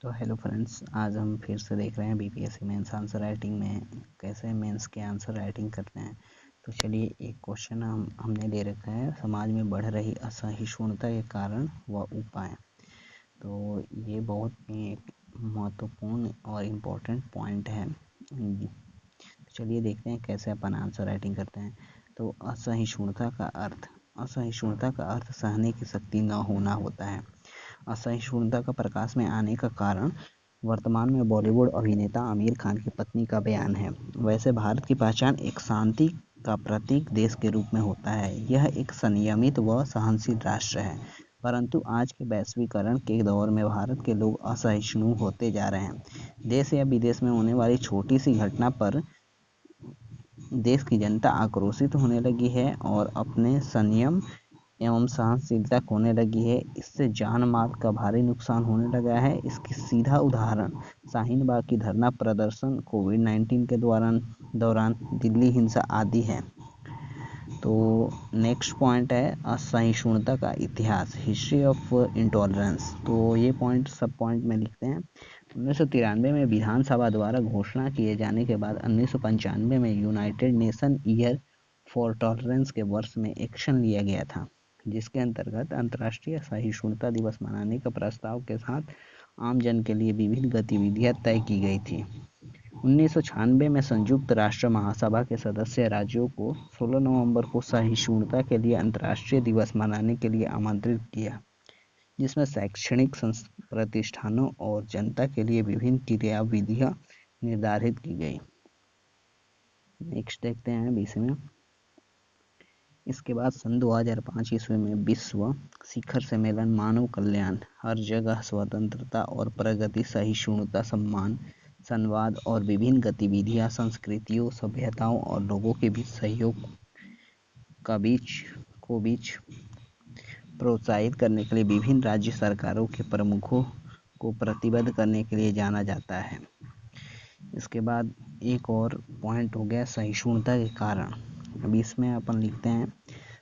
तो hello friends, आज हम फिर से देख रहे हैं बीपीएससी मेंस आंसर राइटिंग में कैसे मेंस के आंसर राइटिंग करते हैं। तो चलिए, एक क्वेश्चन हमने ले रखा है, समाज में बढ़ रही असहिष्णुता के कारण व उपाय। तो ये बहुत ही एक महत्वपूर्ण और इम्पोर्टेंट पॉइंट है। तो चलिए देखते हैं कैसे अपन आंसर राइटिंग करते हैं। तो असहिष्णुता का अर्थ सहने की शक्ति न होना होता है। असहिष्णुता का प्रकाश में आने का कारण वर्तमान में बॉलीवुड अभिनेता आमिर खान की पत्नी का बयान है। वैसे भारत की पहचान एक शांति का प्रतीक देश के रूप में होता है। यह एक संयमित व सहनशील राष्ट्र है, परंतु आज के वैश्वीकरण के दौर में भारत के लोग असहिष्णु होते जा रहे हैं। देश या विदेश में होने वाली छोटी सी घटना पर देश की जनता आक्रोशित होने लगी है और अपने संयम एवं सहनशीलता खोने लगी है। इससे जान माल का भारी नुकसान होने लगा है। इसकी सीधा उदाहरण शाहीन बाग की धरना प्रदर्शन, कोविड-19 के दौरान दिल्ली हिंसा आदि है। तो नेक्स्ट पॉइंट है असहिष्णुता का इतिहास, हिस्ट्री ऑफ इंटॉलरेंस। तो ये पॉइंट सब पॉइंट में लिखते हैं। 1993 में विधानसभा द्वारा घोषणा किए जाने के बाद 1995 में United nation year for tolerance के वर्ष में एक्शन लिया गया था, जिसके अंतर्गत अंतर्राष्ट्रीय सहिष्णुता दिवस मनाने के प्रस्ताव के साथ आम जन के लिए विभिन्न गतिविधियां तय की गई थी। 1996 में संयुक्त राष्ट्र महासभा के सदस्य राज्यों को 16 नवंबर को सहिष्णुता के लिए अंतर्राष्ट्रीय दिवस मनाने के लिए आमंत्रित किया, जिसमें शैक्षणिक प्रतिष्ठानों और जनता के लिए विभिन्न क्रियाविधियां निर्धारित की गई। नेक्स्ट देखते हैं 20वें। इसके बाद सन 2005 ईस्वी में विश्व शिखर सम्मेलन मानव कल्याण, हर जगह स्वतंत्रता और प्रगति, सहिष्णुता, सम्मान, संवाद और विभिन्न गतिविधियां संस्कृतियों, सभ्यताओं और लोगों के बीच सहयोग बीच प्रोत्साहित करने के लिए विभिन्न राज्य सरकारों के प्रमुखों को प्रतिबद्ध करने के लिए जाना जाता है। इसके बाद एक और पॉइंट हो गया सहिष्णुता के कारण। अब इसमें अपन लिखते हैं,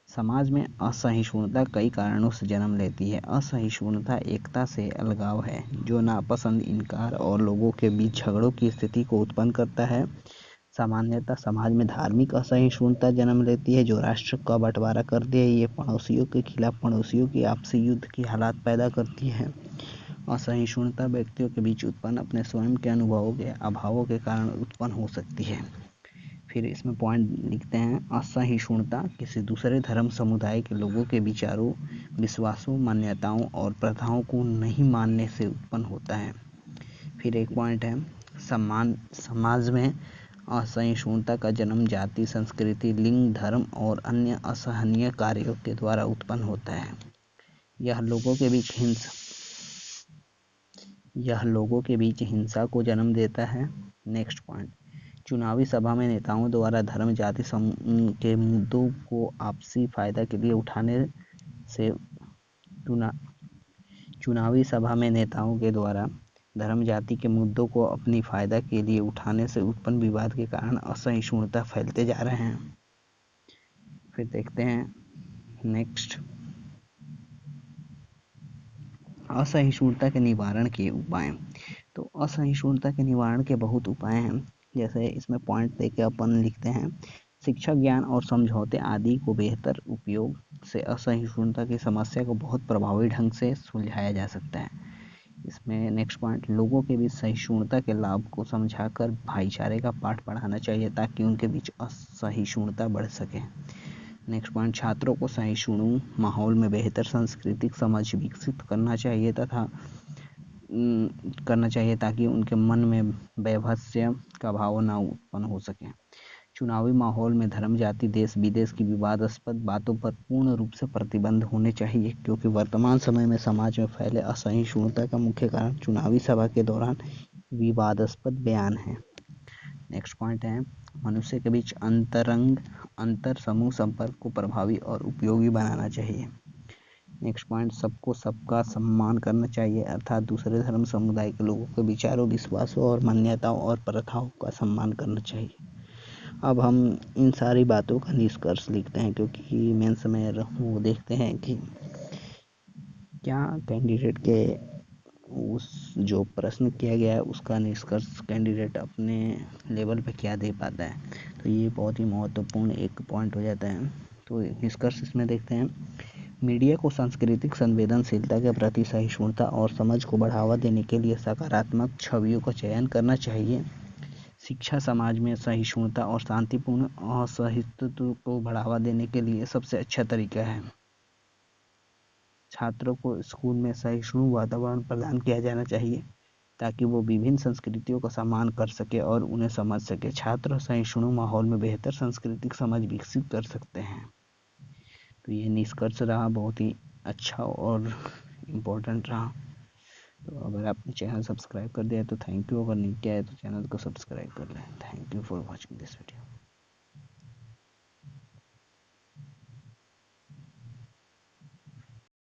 समाज में असहिष्णुता कई कारणों से जन्म लेती है। असहिष्णुता एकता से अलगाव है, जो नापसंद, इनकार और लोगों के बीच झगड़ों की स्थिति को उत्पन्न करता है। सामान्यतः समाज में धार्मिक असहिष्णुता जन्म लेती है, जो राष्ट्र का बंटवारा करती है। ये पड़ोसियों के खिलाफ पड़ोसियों की आपसी युद्ध की हालात पैदा करती है। असहिष्णुता व्यक्तियों के बीच उत्पन्न अपने स्वयं के अनुभवों के अभावों के कारण उत्पन्न हो सकती है। फिर इसमें पॉइंट लिखते हैं, असहिष्णुता किसी दूसरे धर्म समुदाय के लोगों के विचारों, विश्वासों, मान्यताओं और प्रथाओं को नहीं मानने से उत्पन्न होता है। फिर एक पॉइंट है, समाज में असहिष्णुता का जन्म जाति, संस्कृति, लिंग, धर्म और अन्य असहनीय कार्यों के द्वारा उत्पन्न होता है। यह लोगों के बीच हिंसा को जन्म देता है। नेक्स्ट पॉइंट, चुनावी सभा में नेताओं द्वारा धर्म, जाति के मुद्दों को आपसी फायदा के लिए उठाने से चुनावी सभा में नेताओं के द्वारा धर्म, जाति के मुद्दों को अपनी फायदा के लिए उठाने से उत्पन्न विवाद के कारण असहिष्णुता फैलते जा रहे हैं। फिर देखते हैं नेक्स्ट, असहिष्णुता के निवारण के उपाय। तो असहिष्णुता के निवारण के बहुत उपाय हैं। जैसे इसमें पॉइंट देके अपन लिखते हैं, शिक्षा, ज्ञान और समझौते आदि को बेहतर उपयोग से असहिष्णुता की समस्या को बहुत प्रभावी ढंग से सुलझाया जा सकता है। इसमें नेक्स्ट पॉइंट, लोगों के बीच सहिष्णुता के लाभ को समझाकर भाईचारे का पाठ पढ़ाना चाहिए, ताकि उनके बीच असहिष्णुता बढ़ सके। नेक्स्ट पॉइंट, छात्रों को सहिष्णु माहौल में बेहतर सांस्कृतिक समझ विकसित करना चाहिए ताकि उनके मन में वैभत्स्य का भाव न उत्पन्न हो सके। चुनावी माहौल में धर्म, जाति, देश विदेश की विवादास्पद बातों पर पूर्ण रूप से प्रतिबंध होने चाहिए, क्योंकि वर्तमान समय में समाज में फैले असहिष्णुता का मुख्य कारण चुनावी सभा के दौरान विवादास्पद बयान है। नेक्स्ट पॉइंट है, मनुष्य के बीच अंतर समूह संपर्क को प्रभावी और उपयोगी बनाना चाहिए। नेक्स्ट पॉइंट, सबको सबका सम्मान करना चाहिए, अर्थात दूसरे धर्म समुदाय के लोगों के विचारों, विश्वासों और मान्यताओं और प्रथाओं का सम्मान करना चाहिए। अब हम इन सारी बातों का निष्कर्ष लिखते हैं, क्योंकि मेंस में वो देखते हैं कि क्या कैंडिडेट के उस जो प्रश्न किया गया है उसका निष्कर्ष कैंडिडेट अपने लेवल पे क्या दे पाता है, तो ये बहुत ही महत्वपूर्ण एक पॉइंट हो जाता है। तो निष्कर्ष इसमें देखते हैं, मीडिया को सांस्कृतिक संवेदनशीलता के प्रति सहिष्णुता और समझ को बढ़ावा देने के लिए सकारात्मक छवियों का चयन करना चाहिए। शिक्षा समाज में सहिष्णुता और शांतिपूर्ण असहिष्णुता को बढ़ावा देने के लिए सबसे अच्छा तरीका है। छात्रों को स्कूल में सहिष्णु वातावरण प्रदान किया जाना चाहिए ताकि वो विभिन्न संस्कृतियों का सम्मान कर सके और उन्हें समझ सके। छात्र सहिष्णु माहौल में बेहतर सांस्कृतिक समझ विकसित कर सकते हैं। तो ये निष्कर्ष रहा, बहुत ही अच्छा और इम्पोर्टेंट रहा। तो अगर आपने चैनल सब्सक्राइब कर दिया है तो थैंक यू, अगर नहीं किया है तो चैनल को सब्सक्राइब कर लें। Thank you for watching this video.